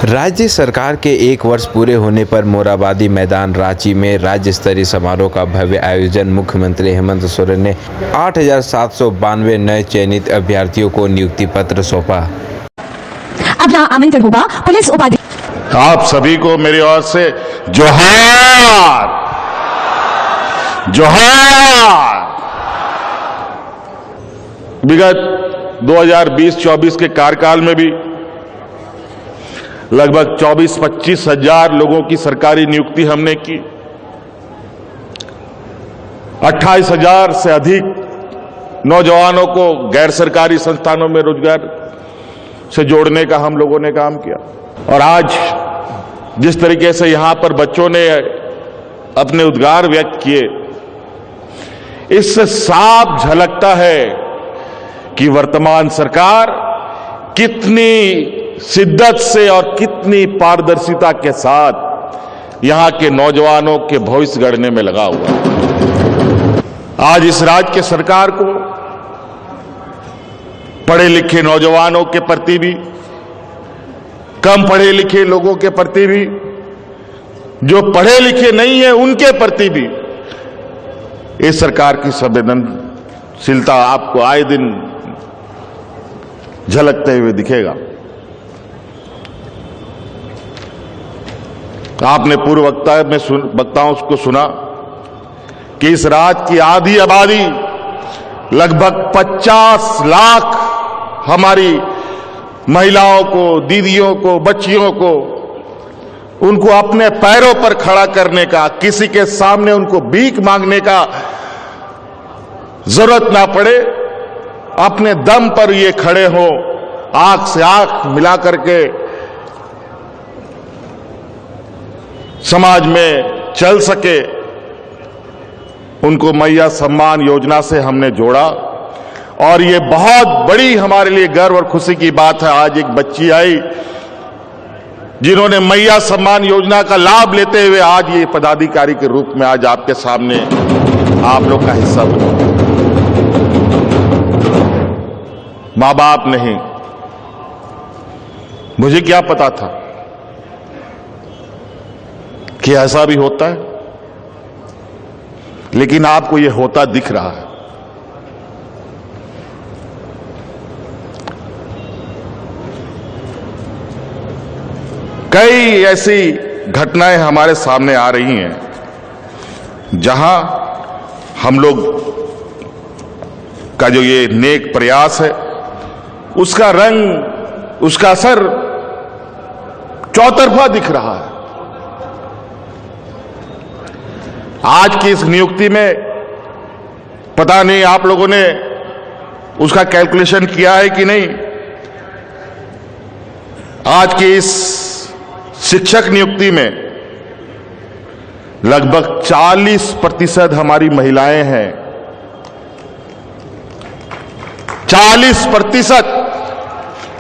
राज्य सरकार के 1 वर्ष पूरे होने पर मोरहाबादी मैदान रांची में राज्य स्तरीय समारोह का भव्य आयोजन। मुख्यमंत्री हेमंत सोरेन ने 8,792 नए चयनित अभ्यर्थियों को नियुक्ति पत्र सौंपा। अब यहाँ आमंत्रण होगा पुलिस उपाधीक्षक। आप सभी को मेरी ओर से जोहार जोहार। विगत 2020-24 के कार्यकाल में भी लगभग 24-25 हजार लोगों की सरकारी नियुक्ति हमने की। 28,000 से अधिक नौजवानों को गैर सरकारी संस्थानों में रोजगार से जोड़ने का हम लोगों ने काम किया। और आज जिस तरीके से यहां पर बच्चों ने अपने उद्गार व्यक्त किए, इससे साफ झलकता है कि वर्तमान सरकार कितनी शिद्दत से और कितनी पारदर्शिता के साथ यहां के नौजवानों के भविष्य गढ़ने में लगा हुआ है। आज इस राज्य की सरकार को पढ़े लिखे नौजवानों के प्रति भी, कम पढ़े लिखे लोगों के प्रति भी, जो पढ़े लिखे नहीं है उनके प्रति भी इस सरकार की संवेदनशीलता आपको आए दिन झलकते हुए दिखेगा। आपने पूर्व वक्ताओं को सुना कि इस राज्य की आधी आबादी लगभग 50 लाख हमारी महिलाओं को, दीदियों को, बच्चियों को, उनको अपने पैरों पर खड़ा करने का, किसी के सामने उनको भीख मांगने का जरूरत ना पड़े, अपने दम पर ये खड़े हो, आंख से आंख मिला करके समाज में चल सके, उनको मैया सम्मान योजना से हमने जोड़ा। और ये बहुत बड़ी हमारे लिए गर्व और खुशी की बात है। आज एक बच्ची आई जिन्होंने मैया सम्मान योजना का लाभ लेते हुए आज ये पदाधिकारी के रूप में आज आपके सामने आप लोग का हिस्सा बनी। मां बाप नहीं, मुझे क्या पता था कि ऐसा भी होता है, लेकिन आपको यह होता दिख रहा है। कई ऐसी घटनाएं हमारे सामने आ रही हैं जहां हम लोग का जो ये नेक प्रयास है, उसका रंग, उसका असर चौतरफा दिख रहा है। आज की इस नियुक्ति में पता नहीं आप लोगों ने उसका कैलकुलेशन किया है कि नहीं। आज की इस शिक्षक नियुक्ति में लगभग 40% हमारी महिलाएं हैं। 40%।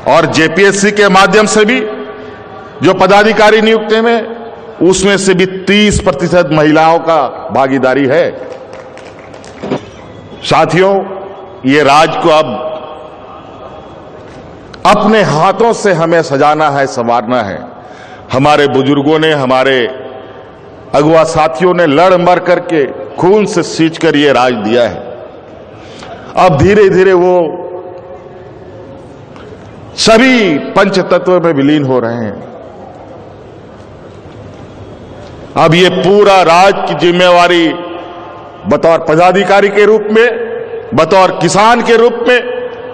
और जेपीएससी के माध्यम से भी जो पदाधिकारी नियुक्ति में, उसमें से भी 30% महिलाओं का भागीदारी है। साथियों, ये राज्य को अब अपने हाथों से हमें सजाना है, संवारना है। हमारे बुजुर्गों ने, हमारे अगुआ साथियों ने लड़ मर करके खून से सींच कर ये राज दिया है। अब धीरे धीरे वो सभी पंचतत्व में विलीन हो रहे हैं। अब ये पूरा राज की जिम्मेवारी बतौर पदाधिकारी के रूप में, बतौर किसान के रूप में,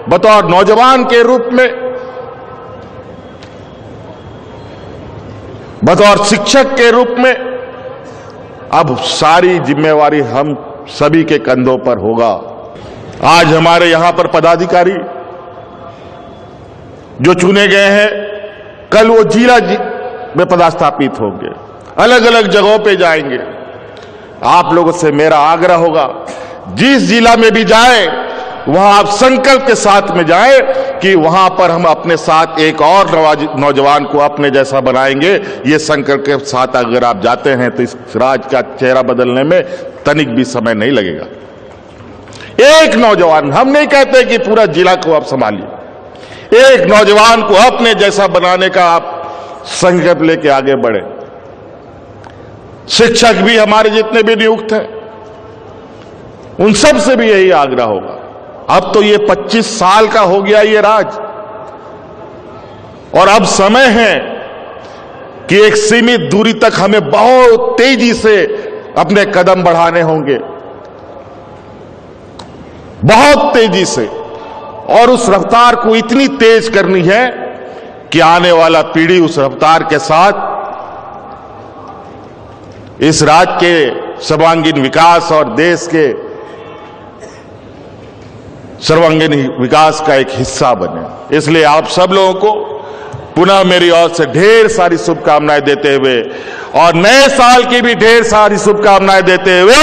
बतौर नौजवान के रूप में, बतौर शिक्षक के रूप में, अब सारी जिम्मेवारी हम सभी के कंधों पर होगा। आज हमारे यहां पर पदाधिकारी जो चुने गए हैं, कल वो जिला में पदस्थापित होंगे, अलग अलग जगहों पे जाएंगे। आप लोगों से मेरा आग्रह होगा, जिस जिला में भी जाए वहां आप संकल्प के साथ में जाए कि वहां पर हम अपने साथ एक और नौजवान को अपने जैसा बनाएंगे। ये संकल्प के साथ अगर आप जाते हैं तो इस राज्य का चेहरा बदलने में तनिक भी समय नहीं लगेगा। एक नौजवान, हम नहीं कहते कि पूरा जिला को आप संभालिए, एक नौजवान को अपने जैसा बनाने का आप संकल्प लेके आगे बढ़े। शिक्षक भी हमारे जितने भी नियुक्त हैं, उन सब से भी यही आग्रह होगा। अब तो ये 25 साल का हो गया ये राज, और अब समय है कि एक सीमित दूरी तक हमें बहुत तेजी से अपने कदम बढ़ाने होंगे, बहुत तेजी से, और उस रफ्तार को इतनी तेज करनी है कि आने वाला पीढ़ी उस रफ्तार के साथ इस राज्य के सर्वांगीण विकास और देश के सर्वांगीण विकास का एक हिस्सा बने। इसलिए आप सब लोगों को पुनः मेरी ओर से ढेर सारी शुभकामनाएं देते हुए और नए साल की भी ढेर सारी शुभकामनाएं देते हुए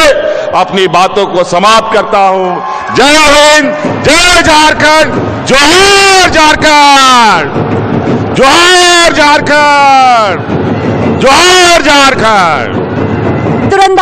अपनी बातों को समाप्त करता हूं। जय हिंद, जय झारखंड, जोहार झारखंड, जोहार झारखंड, जोहार झारखंड। तुरंत